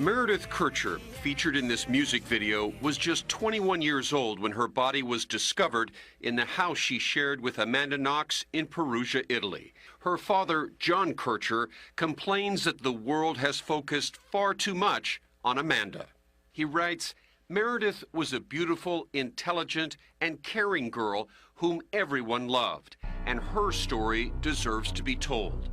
Meredith Kircher, featured in this music video, was just 21 years old when her body was discovered in the house she shared with Amanda Knox in Perugia, Italy. Her father, John Kircher, complains that the world has focused far too much on Amanda. He writes, Meredith was a beautiful, intelligent, and caring girl whom everyone loved, and her story deserves to be told.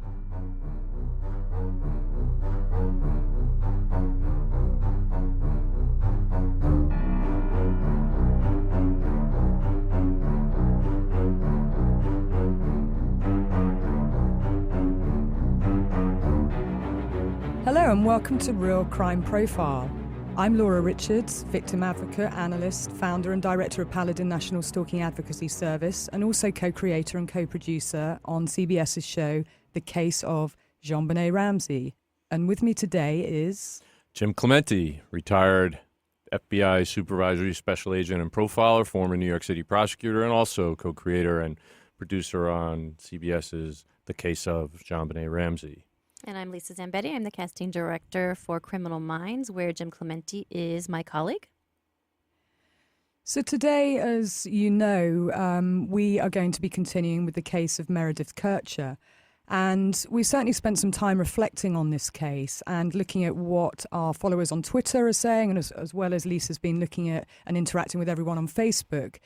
Hello and welcome to Real Crime Profile. I'm Laura Richards, victim advocate, analyst, founder and director of Paladin National Stalking Advocacy Service, and also co-creator and co-producer on CBS's show, The Case of JonBenet Ramsey. And with me today is... Jim Clemente, retired FBI supervisory special agent and profiler, former New York City prosecutor, and also co-creator and producer on CBS's The Case of JonBenet Ramsey. And I'm Lisa Zambetti. I'm the casting director for Criminal Minds, where Jim Clemente is my colleague. So today, as you know, we are going to be continuing with the case of Meredith Kircher. And we certainly spent some time reflecting on this case and looking at what our followers on Twitter are saying, and as well as Lisa's been looking at and interacting with everyone on Facebook.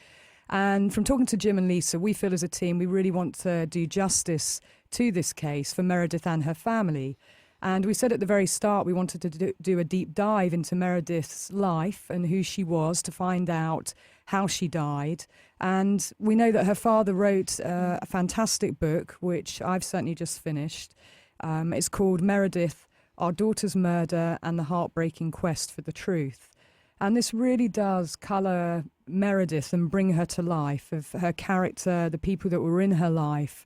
And from talking to Jim and Lisa, we feel as a team we really want to do justice to this case for Meredith and her family. And we said at the very start we wanted to do a deep dive into Meredith's life and who she was to find out how she died. And we know that her father wrote a fantastic book, which I've certainly just finished. It's called Meredith, Our Daughter's Murder and the Heartbreaking Quest for the Truth. And this really does colour Meredith and bring her to life, of her character, the people that were in her life.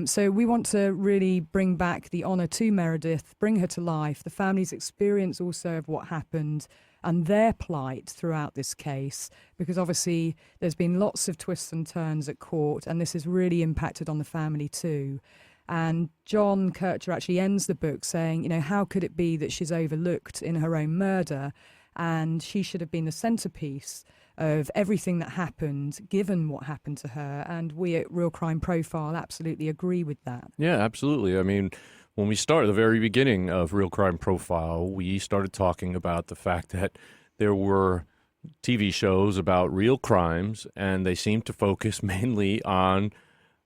So we want to really bring back the honour to Meredith, bring her to life, the family's experience also of what happened and their plight throughout this case, because obviously there's been lots of twists and turns at court, and this has really impacted on the family too. And John Kircher actually ends the book saying, you know, how could it be that she's overlooked in her own murder? And she should have been the centrepiece of everything that happened, given what happened to her. And we at Real Crime Profile absolutely agree with that. Yeah, absolutely. I mean, when we started the very beginning of Real Crime Profile, we started talking about the fact that there were TV shows about real crimes, and they seemed to focus mainly on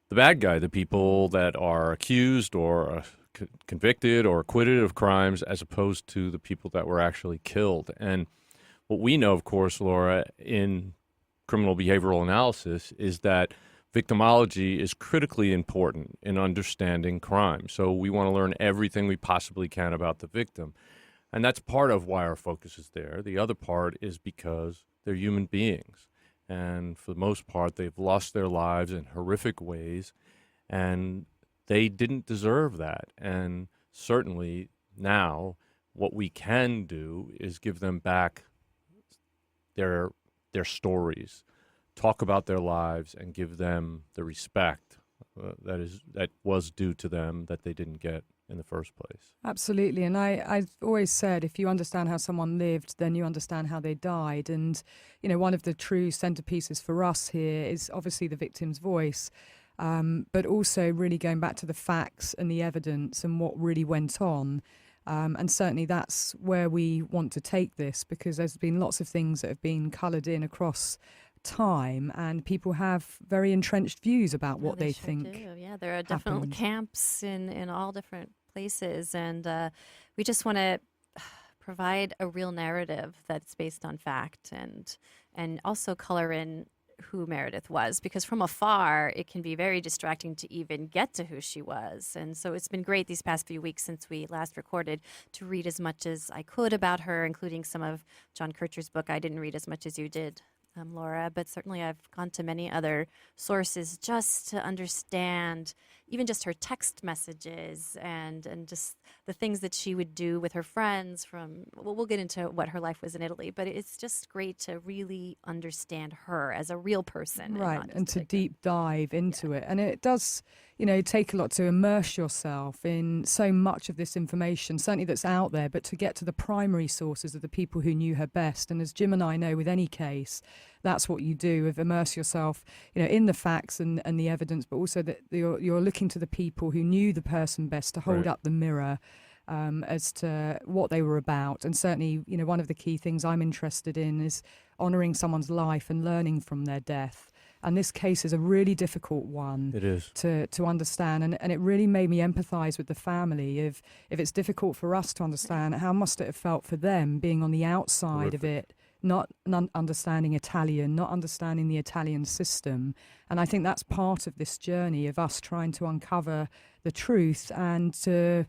the bad guy, the people that are accused or convicted or acquitted of crimes, as opposed to the people that were actually killed. And what we know, of course, Laura, in criminal behavioral analysis is that victimology is critically important in understanding crime. So we want to learn everything we possibly can about the victim. And that's part of why our focus is there. The other part is because they're human beings. And for the most part, they've lost their lives in horrific ways. And they didn't deserve that. And certainly now what we can do is give them back their stories, talk about their lives, and give them the respect that was due to them that they didn't get in the first place. Absolutely. And I've always said, if you understand how someone lived, then you understand how they died. And, you know, one of the true centerpieces for us here is obviously the victim's voice. But also really going back to the facts and the evidence and what really went on. And certainly that's where we want to take this, because there's been lots of things that have been coloured in across time, and people have very entrenched views about what they think. Yeah, there are definitely camps in all different places, and we just want to provide a real narrative that's based on fact, and also color in who Meredith was, because from afar it can be very distracting to even get to who she was. And so it's been great these past few weeks since we last recorded to read as much as I could about her, including some of John Kircher's book. I didn't read as much as you did, Laura, but certainly I've gone to many other sources just to understand even just her text messages and just the things that she would do with her friends from, well, we'll get into what her life was in Italy, but it's just great to really understand her as a real person. Right, and and to victim. deep dive into it. And it does, take a lot to immerse yourself in so much of this information, certainly that's out there, but to get to the primary sources of the people who knew her best. And as Jim and I know with any case, that's what you do, of immerse yourself, in the facts and the evidence, but also that you're looking to the people who knew the person best to hold up the mirror as to what they were about. And certainly, one of the key things I'm interested in is honouring someone's life and learning from their death. And this case is a really difficult one. It is. To understand. And it really made me empathise with the family. If it's difficult for us to understand, how must it have felt for them being on the outside of it, not understanding Italian, not understanding the Italian system. And I think that's part of this journey of us trying to uncover the truth and to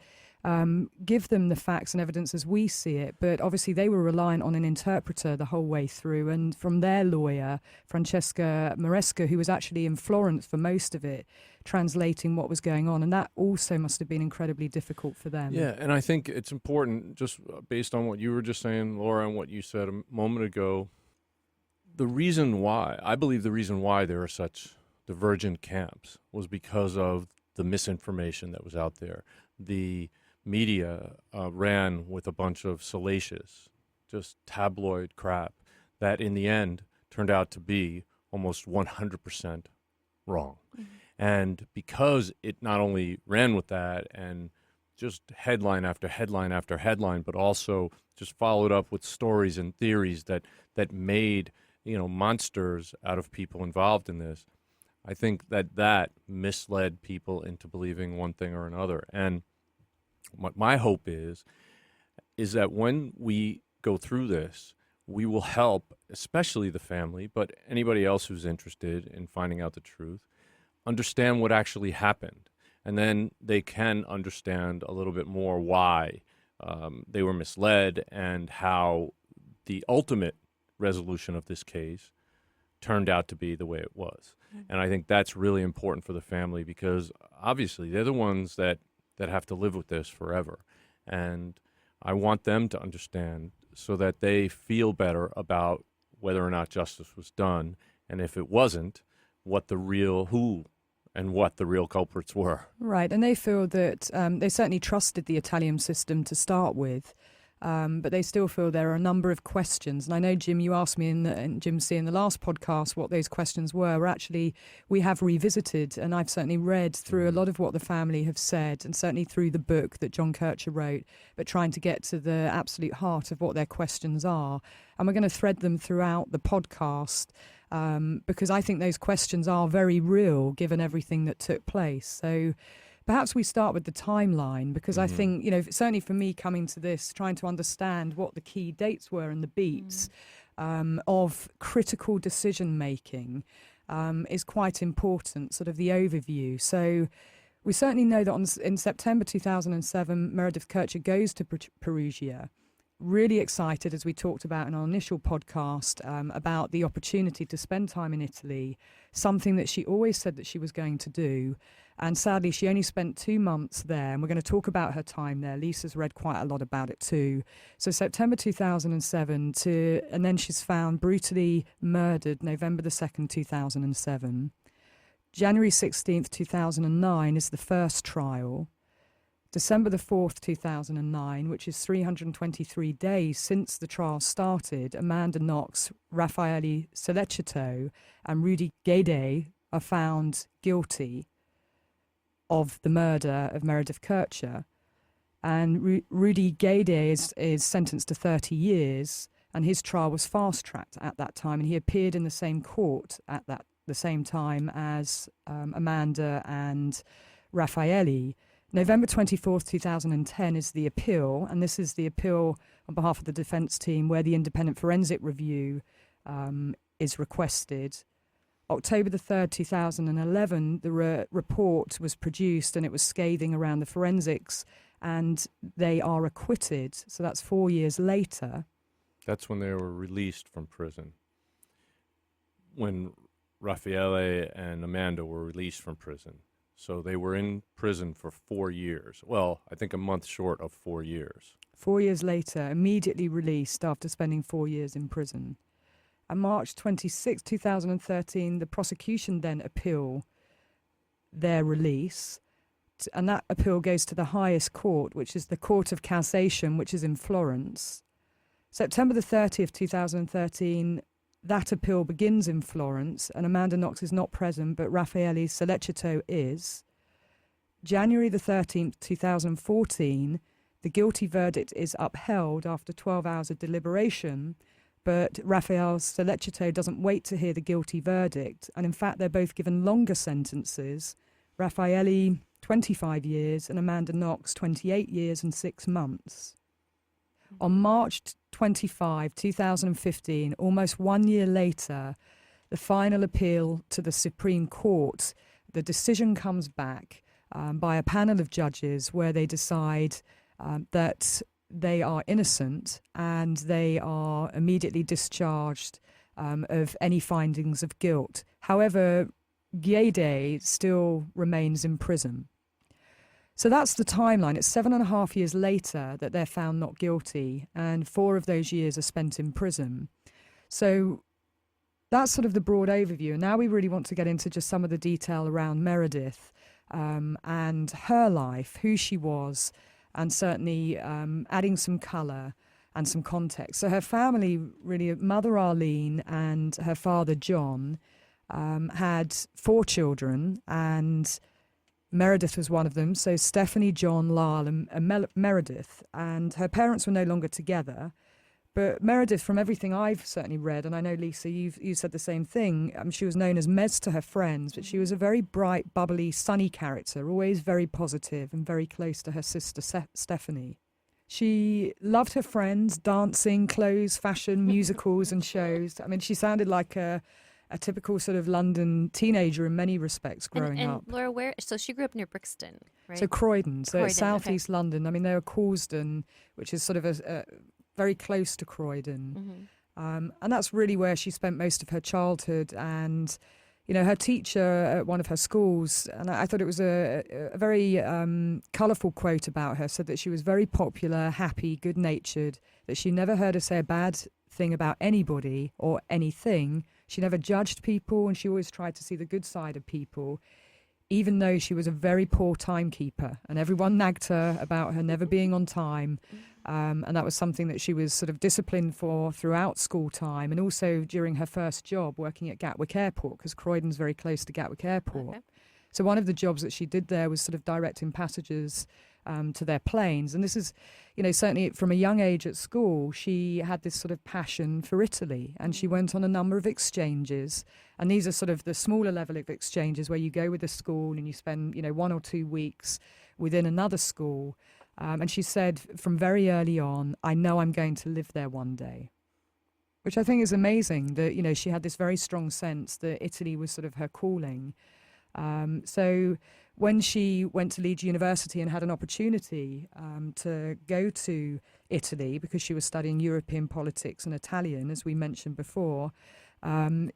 give them the facts and evidence as we see it. But obviously they were reliant on an interpreter the whole way through, and from their lawyer, Francesca Maresca, who was actually in Florence for most of it, translating what was going on. And that also must have been incredibly difficult for them. Yeah, and I think it's important, just based on what you were just saying, Laura, and what you said a moment ago, I believe the reason why there are such divergent camps was because of the misinformation that was out there. The media ran with a bunch of salacious, just tabloid crap that in the end turned out to be almost 100% wrong. Mm-hmm. And because it not only ran with that and just headline after headline after headline, but also just followed up with stories and theories that made, monsters out of people involved in this, I think that misled people into believing one thing or another. And what my hope is that when we go through this, we will help, especially the family, but anybody else who's interested in finding out the truth, understand what actually happened. And then they can understand a little bit more why they were misled and how the ultimate resolution of this case turned out to be the way it was. Mm-hmm. And I think that's really important for the family because obviously they're the ones that have to live with this forever. And I want them to understand so that they feel better about whether or not justice was done. And if it wasn't, what the real culprits were. Right, and they feel that they certainly trusted the Italian system to start with, but they still feel there are a number of questions. And I know, Jim, you asked me and Jim C. in the last podcast what those questions were. Well, actually, we have revisited, and I've certainly read through a lot of what the family have said, and certainly through the book that John Kircher wrote, but trying to get to the absolute heart of what their questions are. And we're going to thread them throughout the podcast. Because I think those questions are very real given everything that took place. So perhaps we start with the timeline, because I think, certainly for me coming to this, trying to understand what the key dates were and the beats of critical decision making is quite important, sort of the overview. So we certainly know that in September 2007, Meredith Kircher goes to Perugia. Really excited, as we talked about in our initial podcast, about the opportunity to spend time in Italy, something that she always said that she was going to do. And sadly, she only spent 2 months there. And we're going to talk about her time there. Lisa's read quite a lot about it too. So September 2007 and then she's found brutally murdered November the 2nd, 2007. January 16th, 2009 is the first trial. December the 4th, 2009, which is 323 days since the trial started, Amanda Knox, Raffaele Sollecito, and Rudy Gede are found guilty of the murder of Meredith Kircher. And Rudy Gede is sentenced to 30 years, and his trial was fast-tracked at that time, and he appeared in the same court at the same time as Amanda and Raffaele. November 24th, 2010 is the appeal, and this is the appeal on behalf of the defence team where the independent forensic review is requested. October the 3rd, 2011, the report was produced and it was scathing around the forensics, and they are acquitted. So that's 4 years later. That's when they were released from prison. When Raffaele and Amanda were released from prison. So they were in prison for 4 years. Well, I think a month short of 4 years. 4 years later, immediately released after spending 4 years in prison. On March 26, 2013, the prosecution then appeal their release, and that appeal goes to the highest court, which is the Court of Cassation, which is in Florence. September the 30th, 2013, that appeal begins in Florence, and Amanda Knox is not present, but Raffaele Sollecito is. January the 13th, 2014, the guilty verdict is upheld after 12 hours of deliberation, but Raffaele Sollecito doesn't wait to hear the guilty verdict, and in fact they're both given longer sentences. Raffaele, 25 years, and Amanda Knox, 28 years and 6 months. On March 25, 2015, almost 1 year later, the final appeal to the Supreme Court, the decision comes back by a panel of judges where they decide that they are innocent and they are immediately discharged of any findings of guilt. However, Gyede still remains in prison. So that's the timeline. It's 7.5 years later that they're found not guilty, and 4 of those years are spent in prison. So that's sort of the broad overview. And now we really want to get into just some of the detail around Meredith and her life, who she was, and certainly adding some colour and some context. So her family, really, Mother Arlene and her father John, had 4 children, and Meredith was one of them. So Stephanie, John, Lyle, and Meredith. And her parents were no longer together. But Meredith, from everything I've certainly read, and I know, Lisa, you said the same thing, she was known as Mez to her friends, but she was a very bright, bubbly, sunny character, always very positive and very close to her sister Stephanie. She loved her friends, dancing, clothes, fashion, musicals and shows. I mean, she sounded like a typical sort of London teenager in many respects growing up. And Laura, so she grew up near Brixton, right? So Croydon, so it's southeast okay. London. I mean, they were Causden, which is sort of a very close to Croydon. Mm-hmm. And that's really where she spent most of her childhood. And, you know, her teacher at one of her schools, and I thought it was a very colourful quote about her, said that she was very popular, happy, good-natured, that she never heard her say a bad thing about anybody or anything. She never judged people, and she always tried to see the good side of people, even though she was a very poor timekeeper, and everyone nagged her about her never being on time. And that was something that she was sort of disciplined for throughout school time, and also during her first job working at Gatwick Airport, because Croydon's very close to Gatwick Airport. Okay. So one of the jobs that she did there was sort of directing passengers to their planes. And this is, you know, certainly from a young age at school, she had this sort of passion for Italy, and she went on a number of exchanges. And these are sort of the smaller level of exchanges where you go with a school and you spend, you know, 1 or 2 weeks within another school. And she said from very early on, I know I'm going to live there one day, which I think is amazing that, you know, she had this very strong sense that Italy was sort of her calling. So when she went to Leeds University and had an opportunity to go to Italy, because she was studying European politics and Italian, as we mentioned before,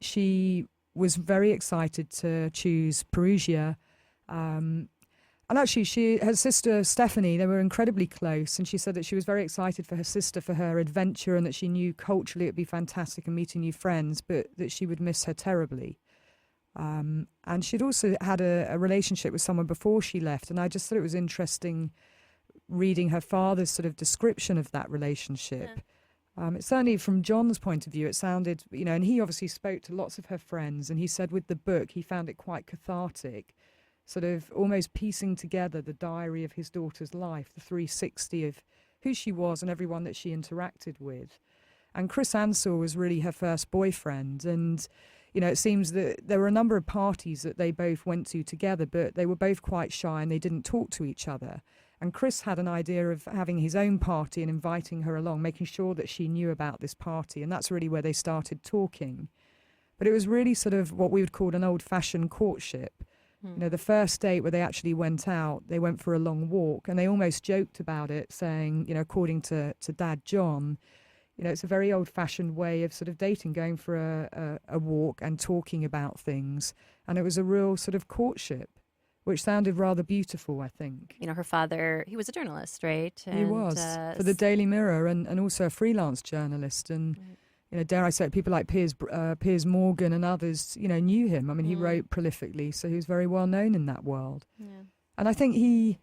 she was very excited to choose Perugia. And actually, her sister Stephanie, they were incredibly close, and she said that she was very excited for her sister, for her adventure, and that she knew culturally it would be fantastic and meeting new friends, but that she would miss her terribly. And she'd also had a relationship with someone before she left, and I just thought it was interesting reading her father's sort of description of that relationship. Yeah. Certainly from John's point of view, it sounded, you know, and he obviously spoke to lots of her friends, and he said with the book he found it quite cathartic, sort of almost piecing together the diary of his daughter's life, the 360 of who she was and everyone that she interacted with. And Chris Ansell was really her first boyfriend, and you know, it seems that there were a number of parties that they both went to together, but they were both quite shy and they didn't talk to each other. And Chris had an idea of having his own party and inviting her along, making sure that she knew about this party. And that's really where they started talking. But it was really sort of what we would call an old-fashioned courtship. You know, the first date where they actually went out, they went for a long walk, and they almost joked about it, saying, you know, according to Dad John, you know, it's a very old-fashioned way of sort of dating, going for a walk and talking about things. And it was a real sort of courtship, which sounded rather beautiful, I think. You know, her father, he was a journalist, right? He was, for the Daily Mirror, and also a freelance journalist. And, you know, dare I say it, people like Piers Morgan and others, you know, knew him. I mean, he wrote prolifically, so he was very well known in that world. Yeah. And I think he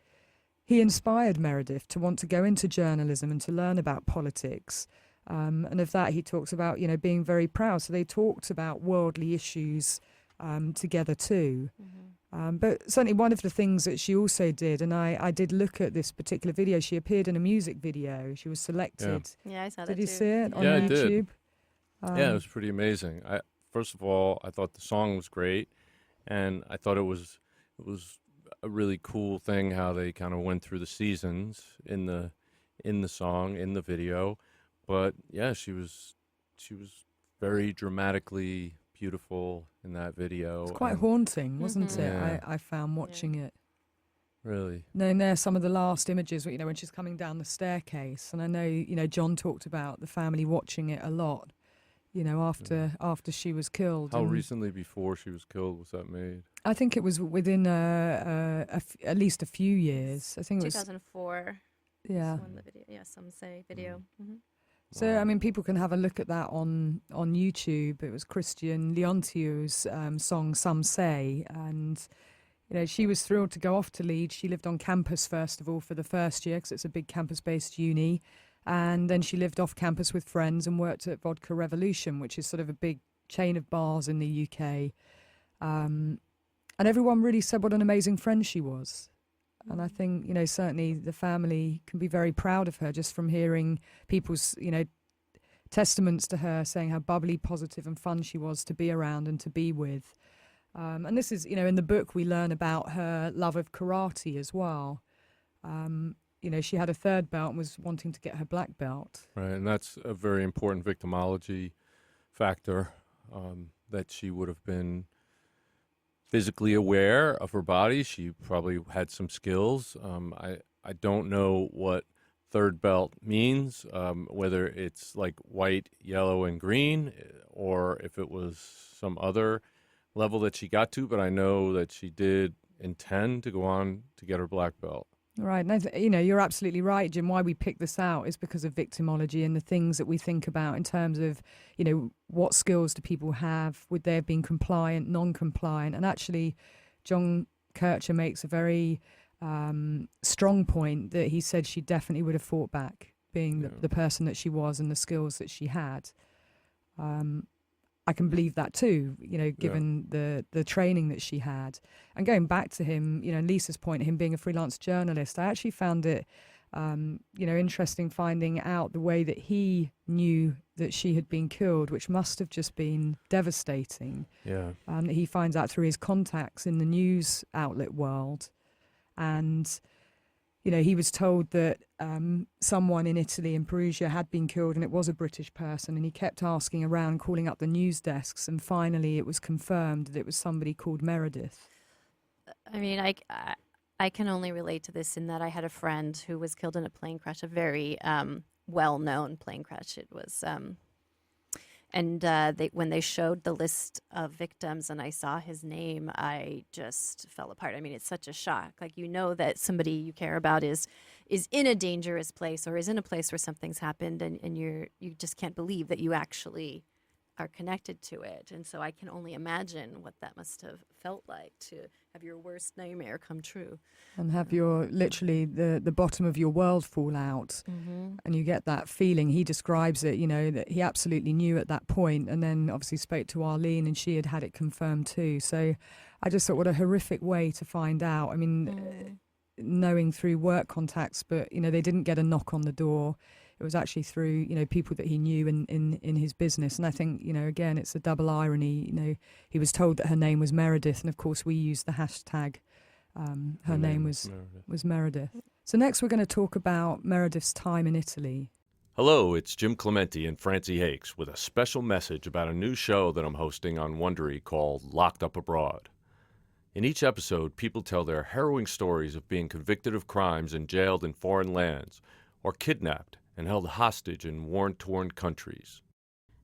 inspired Meredith to want to go into journalism and to learn about politics. And of that, he talks about, you know, being very proud. So they talked about worldly issues together too. But certainly one of the things that she also did, and I did look at this particular video, she appeared in a music video. She was selected. Yeah, I saw that Did you too. see it on Yeah, I YouTube? did. Yeah, it was pretty amazing. First of all, I thought the song was great, and I thought it was a really cool thing how they kind of went through the seasons in the song, in the video. But yeah, she was very dramatically beautiful in that video. It's quite haunting, wasn't it? Yeah. I found watching it. Really. And there's some of the last images, you know, when she's coming down the staircase. And I know, you know, John talked about the family watching it a lot, you know, after she was killed. How And recently before she was killed was that made? I think it was within at least a few years. I think it was 2004. Yeah. When the video, yeah, some say video. So, I mean, people can have a look at that on YouTube. It was Christian Leontiou's song, Some Say. And, you know, she was thrilled to go off to Leeds. She lived on campus, first of all, for the first year, because it's a big campus-based uni. And then she lived off campus with friends and worked at Vodka Revolution, which is sort of a big chain of bars in the UK. And everyone really said what an amazing friend she was. And I think, you know, certainly the family can be very proud of her just from hearing people's, you know, testaments to her saying how bubbly, positive and fun she was to be around and to be with. And this is, you know, in the book we learn about her love of karate as well. You know, she had a third belt and was wanting to get her black belt. Right, and that's a very important victimology factor, that she would have been physically aware of her body. She probably had some skills. I don't know what third belt means, whether it's like white, yellow, and green, or if it was some other level that she got to, but I know that she did intend to go on to get her black belt. Right. No, you know, you're absolutely right, Jim. Why we pick this out is because of victimology and the things that we think about in terms of, you know, what skills do people have? Would they have been compliant, non-compliant? And actually, John Kircher makes a very strong point that he said she definitely would have fought back, being the person that she was and the skills that she had. I can believe that too, you know, given the training that she had. And going back to him, you know, Lisa's point, him being a freelance journalist, I actually found it, you know, interesting finding out the way that he knew that she had been killed, which must have just been devastating. Yeah. That he finds out through his contacts in the news outlet world. And, you know, he was told that someone in Italy, in Perugia, had been killed and it was a British person. And he kept asking around, calling up the news desks. And finally, it was confirmed that it was somebody called Meredith. I mean, I can only relate to this in that I had a friend who was killed in a plane crash, a very well-known plane crash. It was, when they showed the list of victims and I saw his name, I just fell apart. I mean, it's such a shock. Like, you know that somebody you care about is in a dangerous place or is in a place where something's happened, and you just can't believe that you actually are connected to it. And so I can only imagine what that must have felt like to have your worst nightmare come true. And have your, literally, the bottom of your world fall out. Mm-hmm. And you get that feeling. He describes it, you know, that he absolutely knew at that point, and then obviously spoke to Arlene and she had it confirmed too. So I just thought, what a horrific way to find out. I mean, knowing through work contacts, but, you know, they didn't get a knock on the door. It was actually through, you know, people that he knew in his business. And I think, you know, again, it's a double irony. You know, he was told that her name was Meredith. And of course, we used the hashtag. Her name was Meredith. So next, we're going to talk about Meredith's time in Italy. Hello, it's Jim Clementi and Francie Hakes with a special message about a new show that I'm hosting on Wondery called Locked Up Abroad. In each episode, people tell their harrowing stories of being convicted of crimes and jailed in foreign lands, or kidnapped and held hostage in war-torn countries.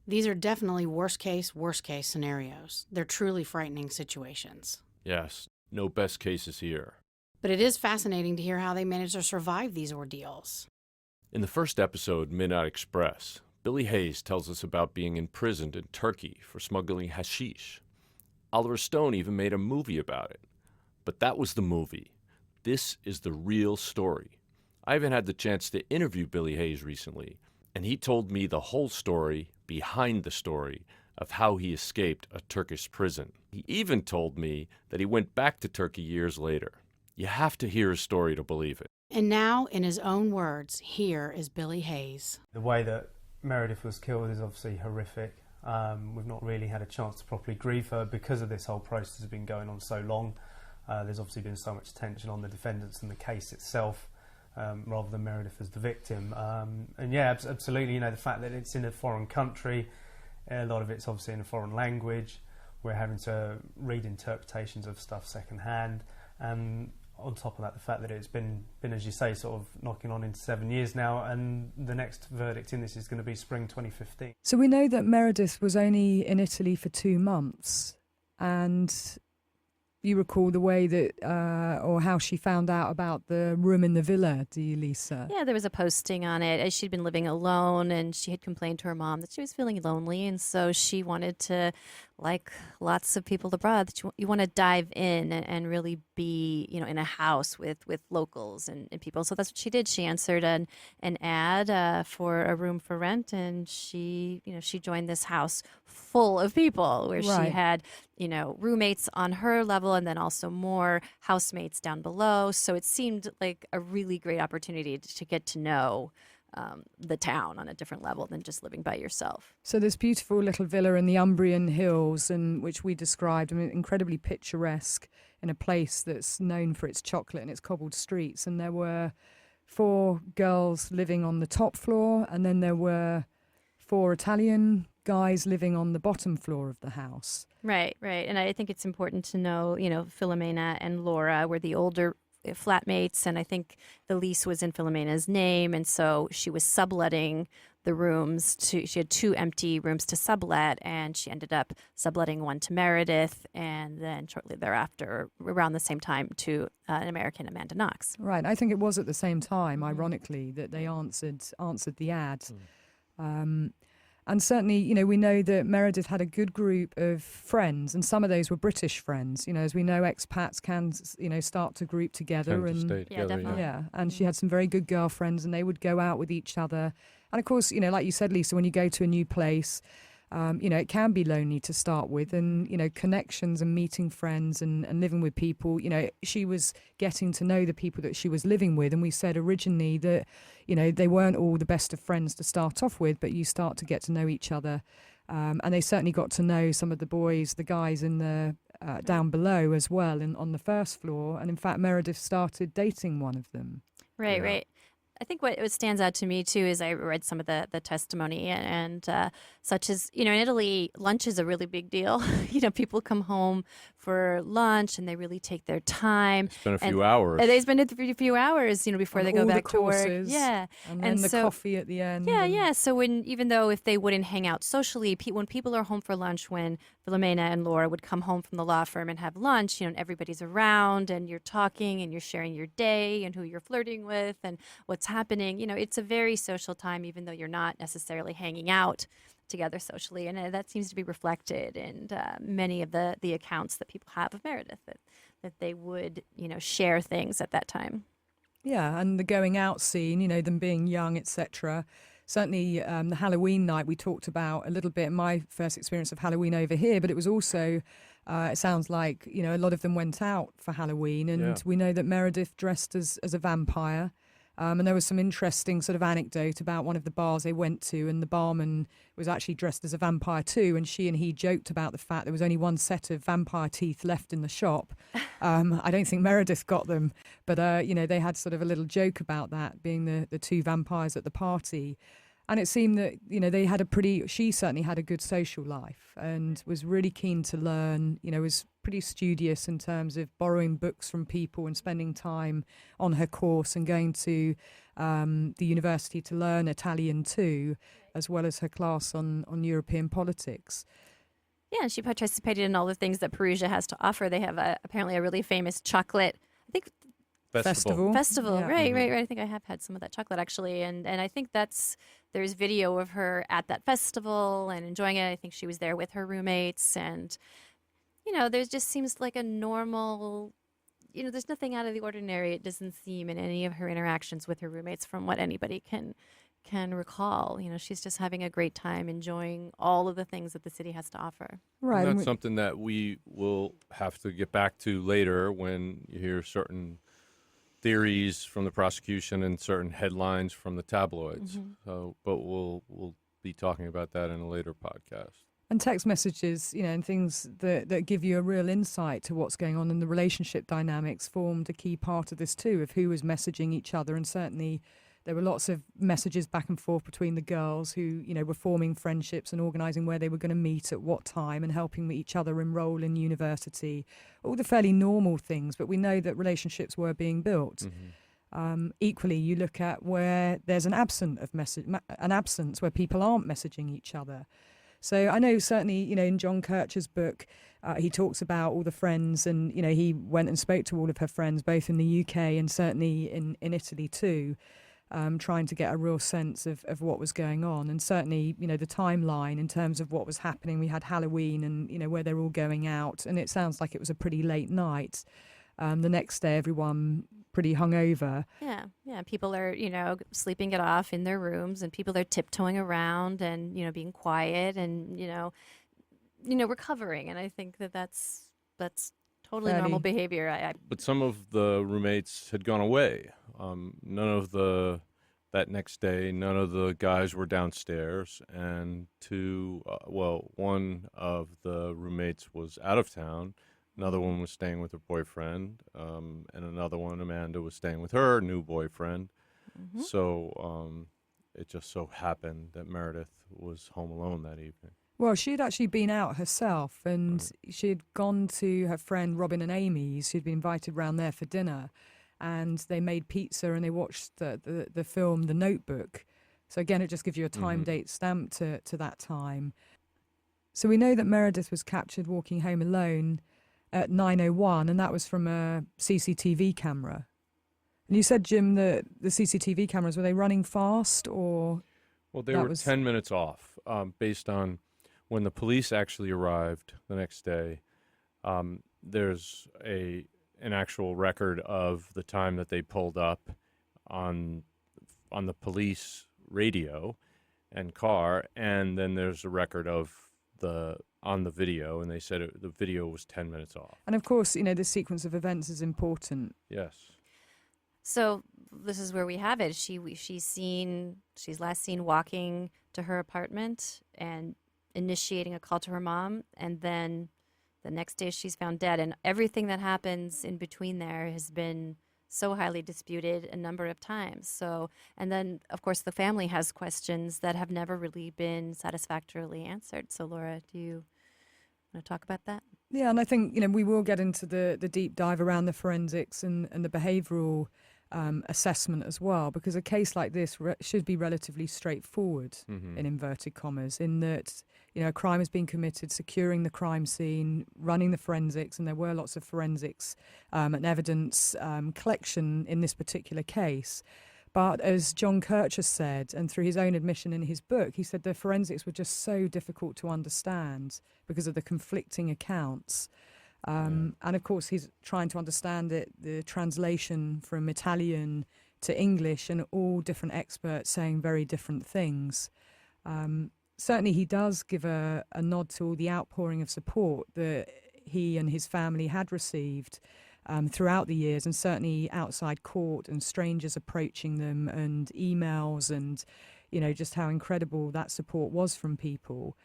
These are definitely worst case scenarios. They're truly frightening situations. Yes, No best cases here. But it is fascinating to hear how they manage to survive these ordeals. In the first episode, Midnight Express, Billy Hayes tells us about being imprisoned in Turkey for smuggling hashish. Oliver Stone even made a movie about it. But that was the movie. This is the real story. I even had the chance to interview Billy Hayes recently, and he told me the whole story behind the story of how he escaped a Turkish prison. He even told me that he went back to Turkey years later. You have to hear his story to believe it. And now, in his own words, here is Billy Hayes. The way that Meredith was killed is obviously horrific. We've not really had a chance to properly grieve her because of this whole process has been going on so long. There's obviously been so much tension on the defendants and the case itself, rather than Meredith as the victim. And yeah, absolutely, the fact that it's in a foreign country, a lot of it's obviously in a foreign language. We're having to read interpretations of stuff secondhand. And on top of that, the fact that it's been, as you say, sort of knocking on into 7 years now, and the next verdict in this is going to be spring 2015. So we know that Meredith was only in Italy for 2 months, and you recall the way that, or how she found out about the room in the villa, do you, Lisa? Yeah, there was a posting on it as she'd been living alone, and she had complained to her mom that she was feeling lonely, and so she wanted to, like lots of people abroad, that you want to dive in and really be, in a house with locals and people. So that's what she did. She answered an ad for a room for rent, and she joined this house full of people where Right. she had, roommates on her level and then also more housemates down below. So it seemed like a really great opportunity to get to know the town on a different level than just living by yourself. So this beautiful little villa in the Umbrian Hills, and which we described, incredibly picturesque, in a place that's known for its chocolate and its cobbled streets. And there were 4 girls living on the top floor, and then there were 4 Italian guys living on the bottom floor of the house. Right. And I think it's important to know, Philomena and Laura were the older flatmates, and I think the lease was in Philomena's name, and so she was subletting the rooms she had 2 empty rooms to sublet, and she ended up subletting one to Meredith, and then shortly thereafter, around the same time, to an American, Amanda Knox. Right. I think it was at the same time, ironically, that they answered the ad. And certainly, we know that Meredith had a good group of friends, and some of those were British friends. As we know, expats can, start to group together. Tend to stay Yeah, together, definitely. Yeah, and she had some very good girlfriends, and they would go out with each other. And of course, like you said, Lisa, when you go to a new place, it can be lonely to start with, and connections and meeting friends and living with people. She was getting to know the people that she was living with, and we said originally that they weren't all the best of friends to start off with, but you start to get to know each other, and they certainly got to know some of the guys in the down below as well, on the first floor. And in fact, Meredith started dating one of them. Right. I think what stands out to me, too, is I read some of the testimony, and such as, in Italy, lunch is a really big deal. People come home for lunch, and they really take their time. Spend a few hours. And they spend a few hours, before And they go all the back to work. courses, Yeah. And then the coffee at the end. Yeah. So even though if they wouldn't hang out socially, when people are home for lunch, when Philomena and Laura would come home from the law firm and have lunch, and everybody's around, and you're talking, and you're sharing your day, and who you're flirting with, and what's happening. It's a very social time, even though you're not necessarily hanging out together socially. And that seems to be reflected in many of the accounts that people have of Meredith, that they would, share things at that time. Yeah, and the going out scene, them being young, etc. Certainly the Halloween night we talked about a little bit, my first experience of Halloween over here, but it was also, it sounds like, a lot of them went out for Halloween, and we know that Meredith dressed as a vampire. And there was some interesting sort of anecdote about one of the bars they went to, and the barman was actually dressed as a vampire too, and she and he joked about the fact there was only one set of vampire teeth left in the shop. I don't think Meredith got them, but they had sort of a little joke about that, being the 2 vampires at the party. And it seemed that, she certainly had a good social life and was really keen to learn, was pretty studious in terms of borrowing books from people and spending time on her course, and going to the university to learn Italian too, as well as her class on European politics. Yeah, she participated in all the things that Perugia has to offer. They have apparently a really famous chocolate, I think, Festival. festival. Yeah. Right. I think I have had some of that chocolate actually, and I think there's video of her at that festival and enjoying it. I think she was there with her roommates, and there just seems like a normal. There's nothing out of the ordinary. It doesn't seem in any of her interactions with her roommates, from what anybody can recall. She's just having a great time, enjoying all of the things that the city has to offer. Right. And that's something that we will have to get back to later when you hear certain theories from the prosecution and certain headlines from the tabloids. But we'll be talking about that in a later podcast. And text messages, and things that give you a real insight to what's going on, and the relationship dynamics formed a key part of this too, of who was messaging each other. And certainly there were lots of messages back and forth between the girls who, were forming friendships and organising where they were going to meet at what time and helping each other enrol in university. All the fairly normal things, but we know that relationships were being built. Equally, you look at where there's an absence where people aren't messaging each other. So I know certainly, in John Kircher's book, he talks about all the friends, and, he went and spoke to all of her friends, both in the UK and certainly in Italy too, trying to get a real sense of what was going on. And certainly, the timeline in terms of what was happening. We had Halloween and, where they're all going out, and it sounds like it was a pretty late night. The next day, everyone pretty hungover. Yeah. People are, sleeping it off in their rooms, and people are tiptoeing around and, being quiet and, recovering. And I think that's totally normal behavior. But some of the roommates had gone away. That next day, none of the guys were downstairs, and one of the roommates was out of town. Another one was staying with her boyfriend, and another one, Amanda, was staying with her new boyfriend. So it just so happened that Meredith was home alone that evening. Well, she had actually been out herself, and she had gone to her friend Robin and Amy's, who'd been invited round there for dinner, and they made pizza and they watched the film The Notebook. So again, it just gives you a time date stamp to that time. So we know that Meredith was captured walking home alone at 9:01, and that was from a CCTV camera. And you said, Jim, that the CCTV cameras, were they running fast, or? Well, they were 10 minutes off, based on when the police actually arrived the next day. There's an actual record of the time that they pulled up on the police radio and car, and then there's a record of on the video, and they said the video was 10 minutes off. And of course, the sequence of events is important. Yes. So this is where we have it. She's last seen walking to her apartment and initiating a call to her mom, and then the next day she's found dead. And everything that happens in between there has been so highly disputed a number of times. So, and then of course the family has questions that have never really been satisfactorily answered. So Laura, do you want to talk about that? Yeah, and I think, we will get into the deep dive around the forensics and the behavioural assessment as well, because a case like this should be relatively straightforward, in inverted commas, in that, a crime has been committed, securing the crime scene, running the forensics, and there were lots of forensics and evidence collection in this particular case. But as John Kircher said, and through his own admission in his book, he said the forensics were just so difficult to understand because of the conflicting accounts. And of course, he's trying to understand the translation from Italian to English, and all different experts saying very different things. Certainly, he does give a nod to all the outpouring of support that he and his family had received throughout the years, and certainly outside court, and strangers approaching them, and emails, and just how incredible that support was from people.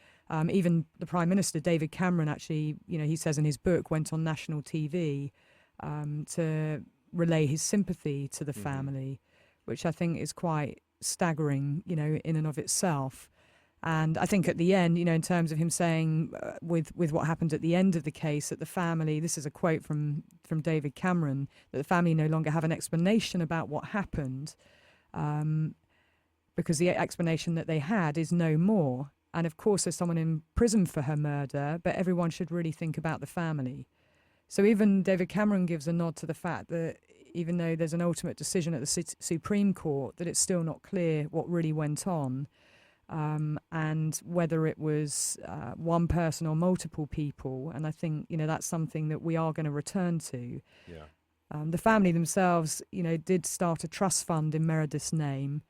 Even the Prime Minister, David Cameron, actually, he says in his book, went on national TV to relay his sympathy to the family, which I think is quite staggering, in and of itself. And I think at the end, in terms of him saying with what happened at the end of the case, that the family, this is a quote from David Cameron, that the family no longer have an explanation about what happened because the explanation that they had is no more. And of course, there's someone in prison for her murder, but everyone should really think about the family. So even David Cameron gives a nod to the fact that even though there's an ultimate decision at the Supreme Court, that it's still not clear what really went on, and whether it was one person or multiple people. And I think, that's something that we are going to return to. Yeah. The family themselves, did start a trust fund in Meredith's name.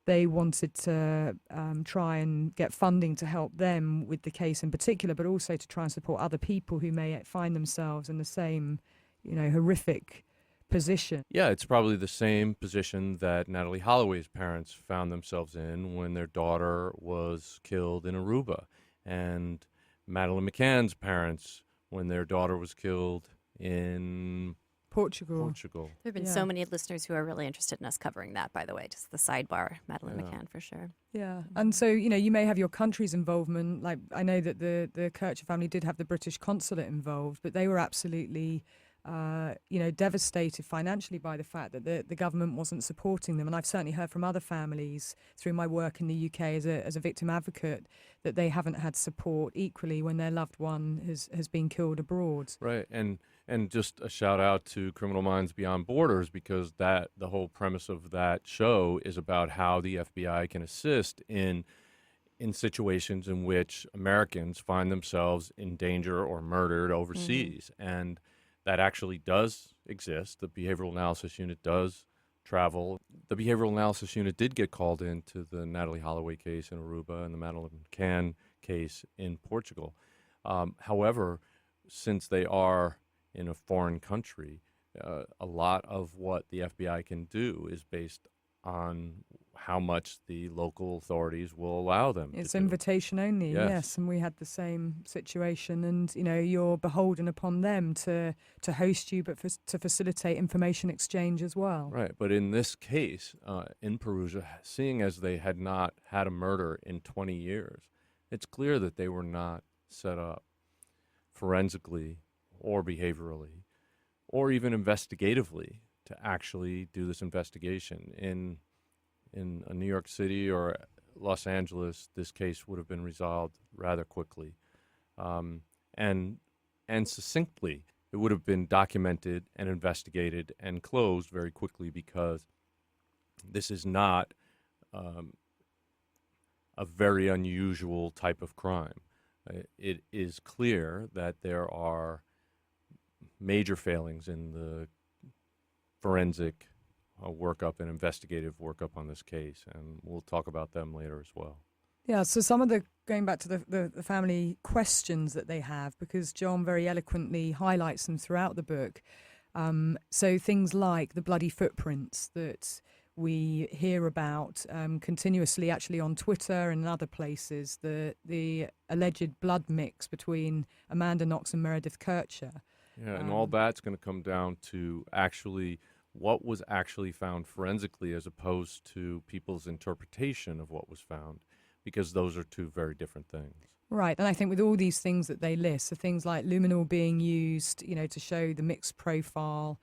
They wanted to try and get funding to help them with the case in particular, but also to try and support other people who may find themselves in the same, horrific position. Yeah, it's probably the same position that Natalie Holloway's parents found themselves in when their daughter was killed in Aruba, and Madeleine McCann's parents when their daughter was killed in Portugal. There have been so many listeners who are really interested in us covering that, by the way, just the sidebar, Madeleine McCann, for sure. Yeah. And so, you may have your country's involvement. Like, I know that the Kircher family did have the British consulate involved, but they were absolutely, devastated financially by the fact that the government wasn't supporting them. And I've certainly heard from other families through my work in the UK as a victim advocate that they haven't had support equally when their loved one has been killed abroad. Right. And just a shout out to Criminal Minds Beyond Borders, because the whole premise of that show is about how the FBI can assist in situations in which Americans find themselves in danger or murdered overseas. Mm-hmm. And that actually does exist. The Behavioral Analysis Unit does travel. The Behavioral Analysis Unit did get called into the Natalie Holloway case in Aruba and the Madeleine McCann case in Portugal. However, since they are in a foreign country, a lot of what the FBI can do is based on how much the local authorities will allow them. It's invitation only, yes. And we had the same situation. And, you're beholden upon them to host you, but to facilitate information exchange as well. Right. But in this case, in Perugia, seeing as they had not had a murder in 20 years, it's clear that they were not set up forensically or behaviorally or even investigatively to actually do this investigation. In New York City or Los Angeles, this case would have been resolved rather quickly, and succinctly. It would have been documented and investigated and closed very quickly, because this is not a very unusual type of crime. It is clear that there are major failings in the forensic workup and investigative workup on this case, and we'll talk about them later as well. Yeah, so some of going back to the family questions that they have, because John very eloquently highlights them throughout the book. So things like the bloody footprints that we hear about continuously, actually on Twitter and other places, the alleged blood mix between Amanda Knox and Meredith Kircher. Yeah, and all that's going to come down to actually what was actually found forensically as opposed to people's interpretation of what was found, because those are two very different things. Right, and I think with all these things that they list, so things like luminol being used, to show the mixed profile,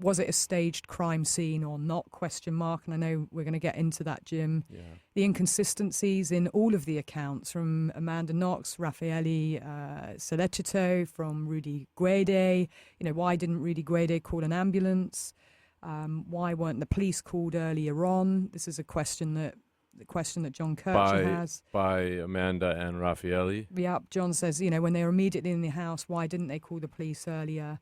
was it a staged crime scene or not, question mark, and I know we're going to get into that, Jim. Yeah. The inconsistencies in all of the accounts from Amanda Knox, Raffaele Sollecito, from Rudy Guede. Why didn't Rudy Guede call an ambulance? Why weren't the police called earlier on? This is a question that John Kircher has. By Amanda and Raffaele. Yeah, John says, when they were immediately in the house, why didn't they call the police earlier?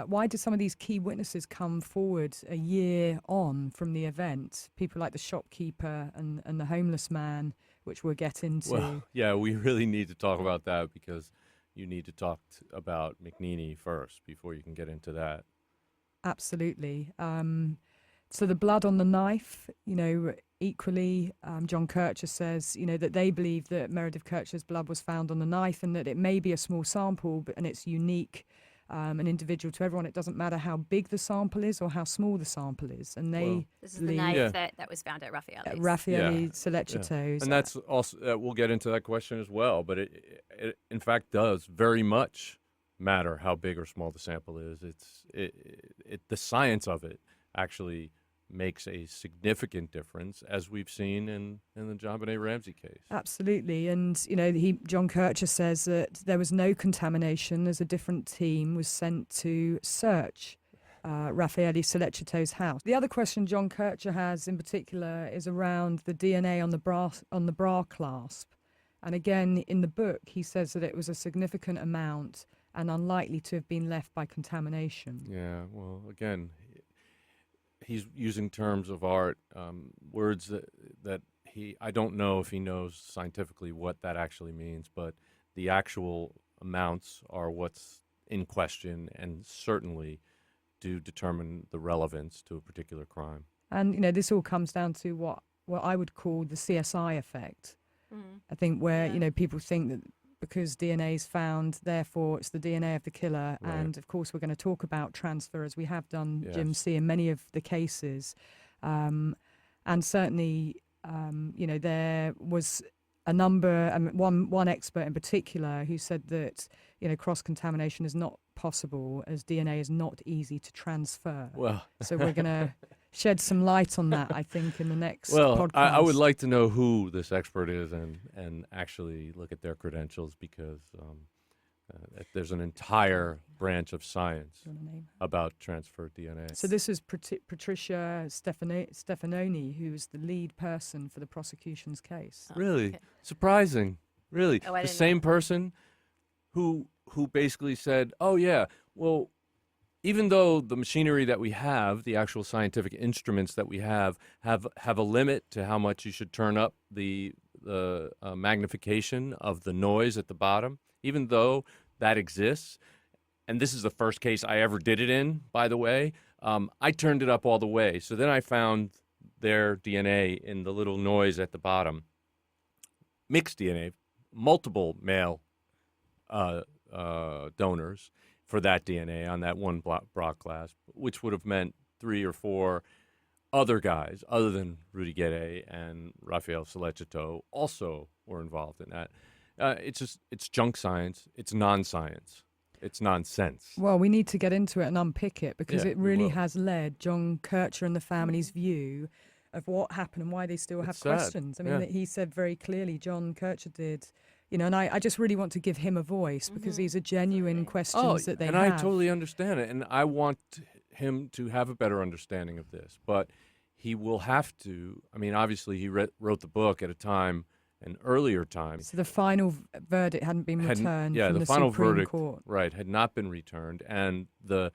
Why did some of these key witnesses come forward a year on from the event? People like the shopkeeper and the homeless man, which we'll get into. Well, yeah, we really need to talk about that, because you need to talk about McNeely first before you can get into that. Absolutely. So the blood on the knife, equally, John Kircher says, that they believe that Meredith Kircher's blood was found on the knife, and that it may be a small sample, and it's unique and individual to everyone. It doesn't matter how big the sample is or how small the sample is. And this is the knife that was found at Raffaele's. Raffaele Sollecito's. And that's also, we'll get into that question as well, but it in fact does very much matter how big or small the sample is. The science of it actually makes a significant difference, as we've seen in the JonBenet Ramsey case. Absolutely. And, John Kircher says that there was no contamination as a different team was sent to search Raffaele Sollecito's house. The other question John Kircher has in particular is around the DNA on the bra clasp. And again, in the book, he says that it was a significant amount and unlikely to have been left by contamination. Yeah, well, again, he's using terms of art, words that I don't know if he knows scientifically what that actually means, but the actual amounts are what's in question and certainly do determine the relevance to a particular crime. And, this all comes down to what I would call the CSI effect. I think where, people think that because DNA is found, therefore it's the DNA of the killer. Right. And of course, we're going to talk about transfer as we have done, Yes. Jim C., in many of the cases. And certainly, there was a number, one expert in particular who said that, cross-contamination is not possible as DNA is not easy to transfer. Well, So we're going to shed some light on that, I think, in the next podcast. I would like to know who this expert is and actually look at their credentials because there's an entire branch of science Do you want to name her? about transferred DNA. So this is Patricia Stefanoni, who's the lead person for the prosecution's case. Really? Okay. Surprising. Really? Oh, I The didn't same know. person who basically said, oh, yeah, well, even though the machinery that we have, the actual scientific instruments that we have a limit to how much you should turn up the magnification of the noise at the bottom, even though that exists, and this is the first case I ever did it in, by the way, I turned it up all the way. So then I found their DNA in the little noise at the bottom. Mixed DNA, multiple male donors for that DNA on that one bra clasp, which would have meant 3 or 4 other guys other than Rudy Guede and Raffaele Sollecito also were involved in that. It's junk science. It's non-science. It's nonsense. Well, we need to get into it and unpick it because Yeah, it we really will. has led John Kircher and the family's view of what happened and why they still have It's sad, questions. I mean, yeah. that he said very clearly, John Kircher did, and I just really want to give him a voice because these are genuine questions that they and have. I totally understand it, and I want him to have a better understanding of this. But he will have to. I mean, obviously, he wrote the book at an earlier time. So the final verdict hadn't been hadn't- returned yeah, from the the final Supreme verdict, Court. right, had not been returned, and the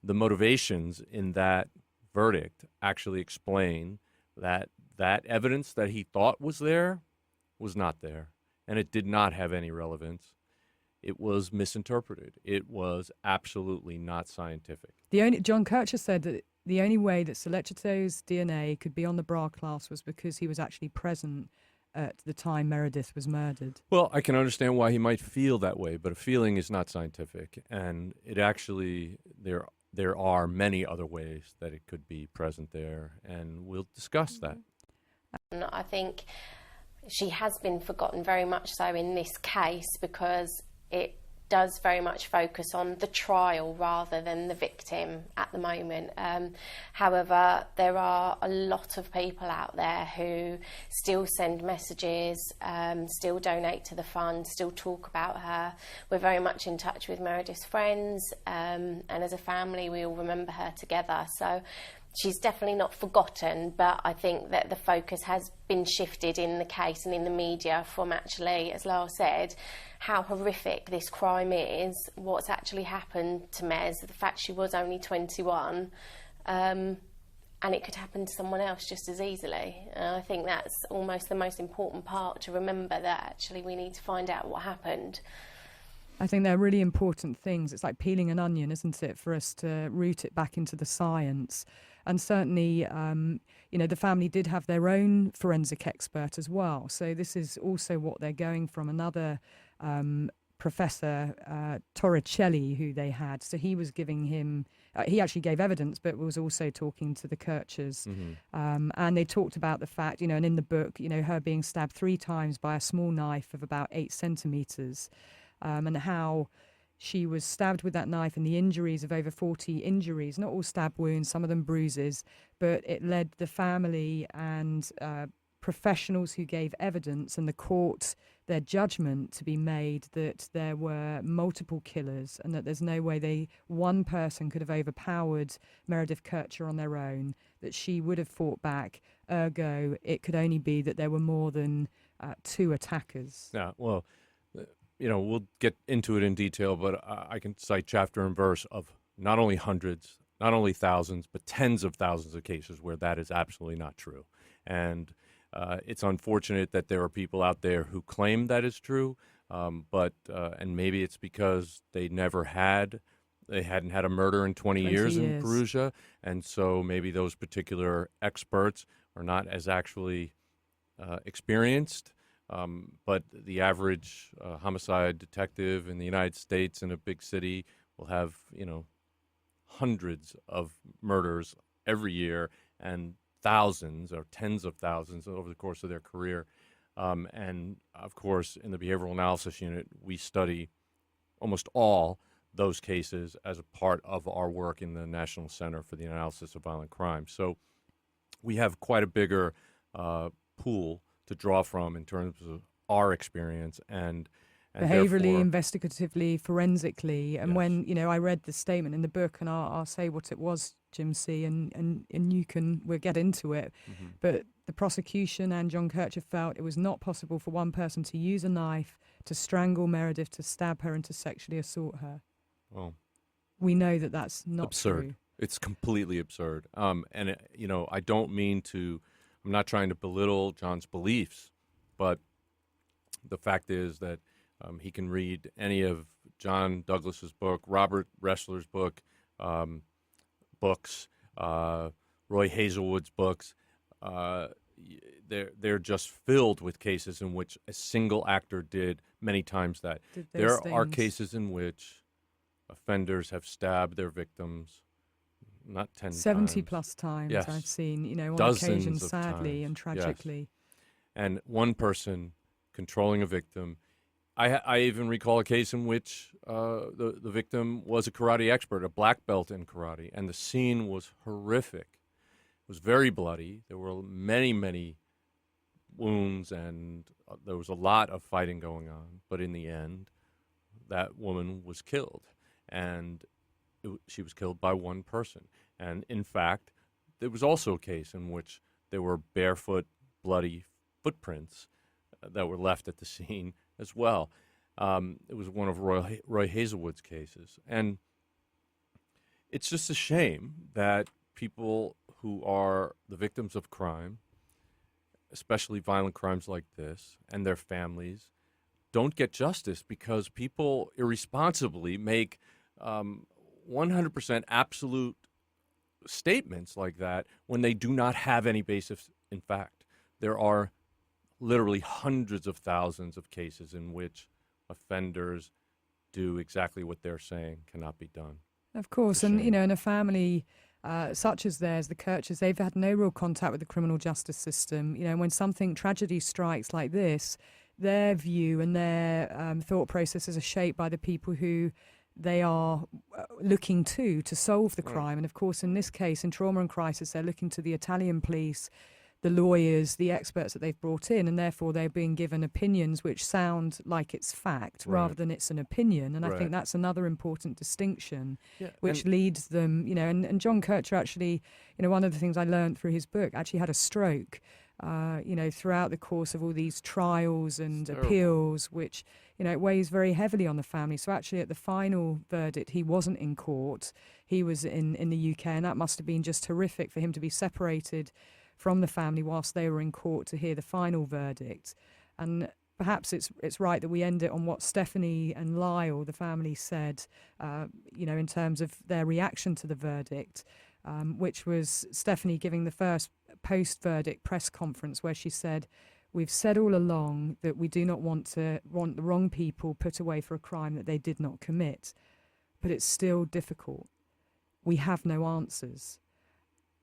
motivations in that verdict actually explain that evidence that he thought was there was not there, and it did not have any relevance. It was misinterpreted. It was absolutely not scientific. John Kircher said that the only way that Sollecito's DNA could be on the bra clasp was because he was actually present at the time Meredith was murdered. Well, I can understand why he might feel that way, but a feeling is not scientific, and it actually there are many other ways that it could be present there, and we'll discuss that. And I think she has been forgotten very much so in this case because it does very much focus on the trial rather than the victim at the moment. However, there are a lot of people out there who still send messages, still donate to the fund, still talk about her. We're very much in touch with Meredith's friends, and as a family we all remember her together. So she's definitely not forgotten, but I think that the focus has been shifted in the case and in the media from actually, as Lyle said, how horrific this crime is, what's actually happened to Mez, the fact she was only 21, and it could happen to someone else just as easily. And I think that's almost the most important part to remember, that actually we need to find out what happened. I think they're really important things. It's like peeling an onion, isn't it, for us to root it back into the science. And certainly, the family did have their own forensic expert as well. So this is also what they're going from. Another Professor Torricelli, who they had. So he was giving him, he actually gave evidence, but was also talking to the Kirchers. And they talked about the fact, and in the book, her being stabbed 3 times by a small knife of about 8 centimetres. And how, She was stabbed with that knife, and the injuries of over 40 injuries, not all stab wounds, some of them bruises, but it led the family and professionals who gave evidence and the court their judgment to be made that there were multiple killers and that there's no way one person could have overpowered Meredith Kircher on their own, that she would have fought back. Ergo, it could only be that there were more than two attackers. Yeah, well, we'll get into it in detail, but I can cite chapter and verse of not only hundreds, not only thousands, but tens of thousands of cases where that is absolutely not true. And it's unfortunate that there are people out there who claim that is true, but maybe it's because they hadn't had a murder in 20 years in Perugia, and so maybe those particular experts are not as actually experienced. But the average homicide detective in the United States in a big city will have, hundreds of murders every year and thousands or tens of thousands over the course of their career. And, of course, in the Behavioral Analysis Unit, we study almost all those cases as a part of our work in the National Center for the Analysis of Violent Crime. So we have quite a bigger pool to draw from in terms of our experience and behaviorally, therefore, investigatively, forensically. And yes. when, I read the statement in the book, and I'll say what it was, Jim C., and we'll get into it. Mm-hmm. But the prosecution and John Kircher felt it was not possible for one person to use a knife to strangle Meredith, to stab her, and to sexually assault her. Well, we know that that's not absurd. true. It's completely absurd. I don't mean to, I'm not trying to belittle John's beliefs, but the fact is that he can read any of John Douglas's book, Robert Ressler's book, books, Roy Hazelwood's books. They're just filled with cases in which a single actor did many times that. There are cases in which offenders have stabbed their victims, not 10 70 times. plus times. Yes. I've seen, on Dozens occasion, of sadly times. and tragically. Yes. And one person controlling a victim. I even recall a case in which the victim was a karate expert, a black belt in karate, and the scene was horrific. It was very bloody. There were many, many wounds, and there was a lot of fighting going on. But in the end, that woman was killed, and she was killed by one person. And in fact, there was also a case in which there were barefoot, bloody footprints that were left at the scene as well. It was one of Roy Hazelwood's cases. And it's just a shame that people who are the victims of crime, especially violent crimes like this, and their families, don't get justice because people irresponsibly make 100% absolute statements like that when they do not have any basis in fact. There are literally hundreds of thousands of cases in which offenders do exactly what they're saying cannot be done. Of course, and in a family such as theirs, the Kirchers, they've had no real contact with the criminal justice system. When tragedy strikes like this, their view and their thought processes are shaped by the people who they are looking to solve the crime. And of course, in this case, in trauma and crisis, they're looking to the Italian police, the lawyers, the experts that they've brought in, and therefore they're being given opinions which sound like it's fact rather than it's an opinion. And I think that's another important distinction, which leads them, and John Kircher actually, one of the things I learned through his book, actually had a stroke, throughout the course of all these trials and appeals, which, it weighs very heavily on the family. So actually at the final verdict, he wasn't in court. He was in the UK, and that must have been just horrific for him to be separated from the family whilst they were in court to hear the final verdict. And perhaps it's right that we end it on what Stephanie and Lyle, the family, said, in terms of their reaction to the verdict, which was Stephanie giving the first post-verdict press conference where she said, "We've said all along that we do not want the wrong people put away for a crime that they did not commit, but it's still difficult. We have no answers."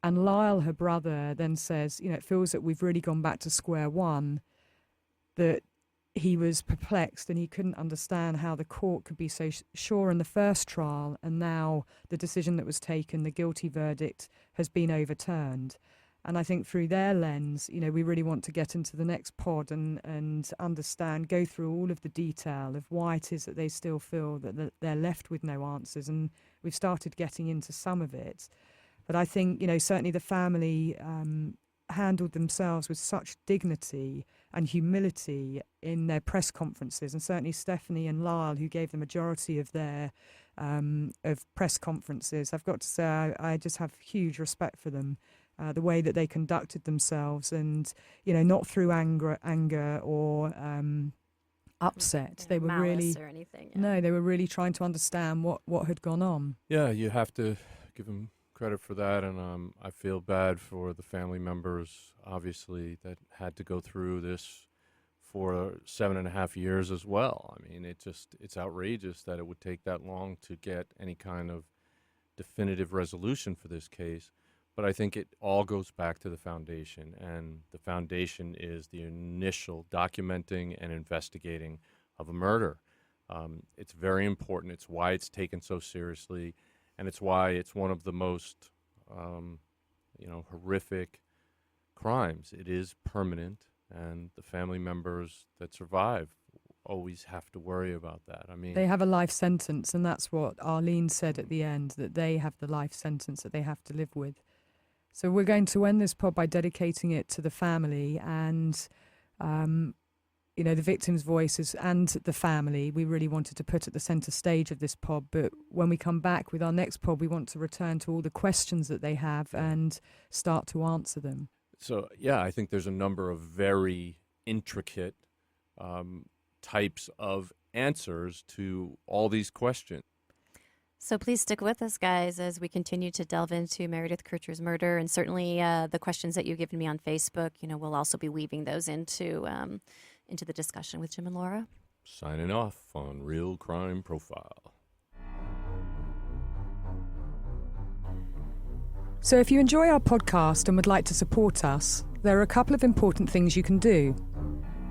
And Lyle, her brother, then says, it feels that we've really gone back to square one, that he was perplexed and he couldn't understand how the court could be so sure in the first trial, and now the decision that was taken, the guilty verdict, has been overturned. And I think through their lens, we really want to get into the next pod and understand, go through all of the detail of why it is that they still feel that they're left with no answers. And we've started getting into some of it. But I think, certainly the family handled themselves with such dignity and humility in their press conferences. And certainly Stephanie and Lyle, who gave the majority of their of press conferences, I've got to say I just have huge respect for them. The way that they conducted themselves, and not through anger or upset. They were malice or anything. Yeah. No, they were really trying to understand what had gone on. Yeah, you have to give them credit for that, and I feel bad for the family members, obviously, that had to go through this for 7.5 years as well. I mean, it's outrageous that it would take that long to get any kind of definitive resolution for this case. But I think it all goes back to the foundation, and the foundation is the initial documenting and investigating of a murder. It's very important. It's why it's taken so seriously, and it's why it's one of the most, horrific crimes. It is permanent, and the family members that survive always have to worry about that. I mean, they have a life sentence, and that's what Arlene said at the end, that they have the life sentence that they have to live with. So we're going to end this pod by dedicating it to the family and, the victims' voices and the family. We really wanted to put at the centre stage of this pod. But when we come back with our next pod, we want to return to all the questions that they have and start to answer them. So, yeah, I think there's a number of very intricate types of answers to all these questions. So please stick with us, guys, as we continue to delve into Meredith Kercher's murder, and certainly the questions that you've given me on Facebook. We'll also be weaving those into the discussion with Jim and Laura. Signing off on Real Crime Profile. So if you enjoy our podcast and would like to support us, there are a couple of important things you can do.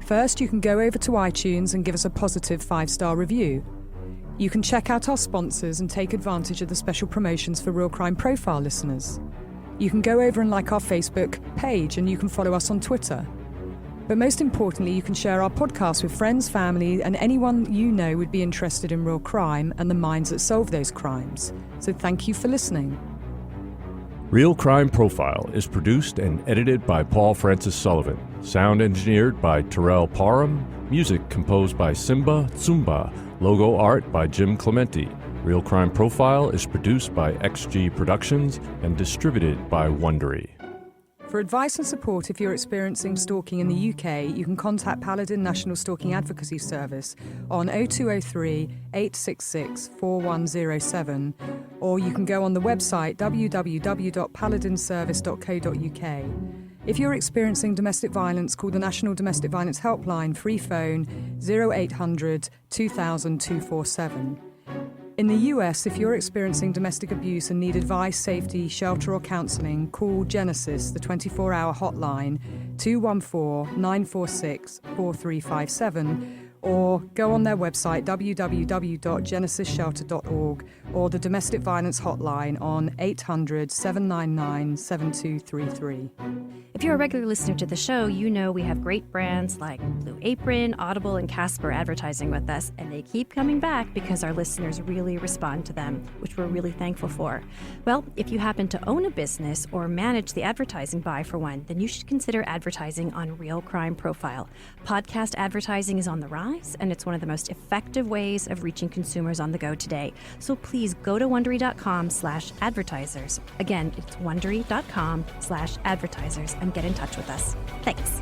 First, you can go over to iTunes and give us a positive 5-star review. You can check out our sponsors and take advantage of the special promotions for Real Crime Profile listeners. You can go over and like our Facebook page, and you can follow us on Twitter. But most importantly, you can share our podcast with friends, family, and anyone you know would be interested in real crime and the minds that solve those crimes. So thank you for listening. Real Crime Profile is produced and edited by Paul Francis Sullivan. Sound engineered by Terrell Parham. Music composed by Simba Tsumba. Logo art by Jim Clementi. Real Crime Profile is produced by XG Productions and distributed by Wondery. For advice and support if you're experiencing stalking in the UK, you can contact Paladin National Stalking Advocacy Service on 0203 866 4107, or you can go on the website www.paladinservice.co.uk. If you're experiencing domestic violence, call the National Domestic Violence Helpline, free phone 0800 2000 247. In the US, if you're experiencing domestic abuse and need advice, safety, shelter or counselling, call Genesis, the 24-hour hotline, 214-946-4357, or go on their website www.genesisshelter.org, or the domestic violence hotline on 800-799-7233. If you're a regular listener to the show, you know we have great brands like Blue Apron, Audible, and Casper advertising with us, and they keep coming back because our listeners really respond to them, which we're really thankful for. Well, if you happen to own a business or manage the advertising buy for one, then you should consider advertising on Real Crime Profile. Podcast advertising is on the rise, and it's one of the most effective ways of reaching consumers on the go today. So please go to Wondery.com/advertisers. Again, it's Wondery.com/advertisers, and get in touch with us. Thanks.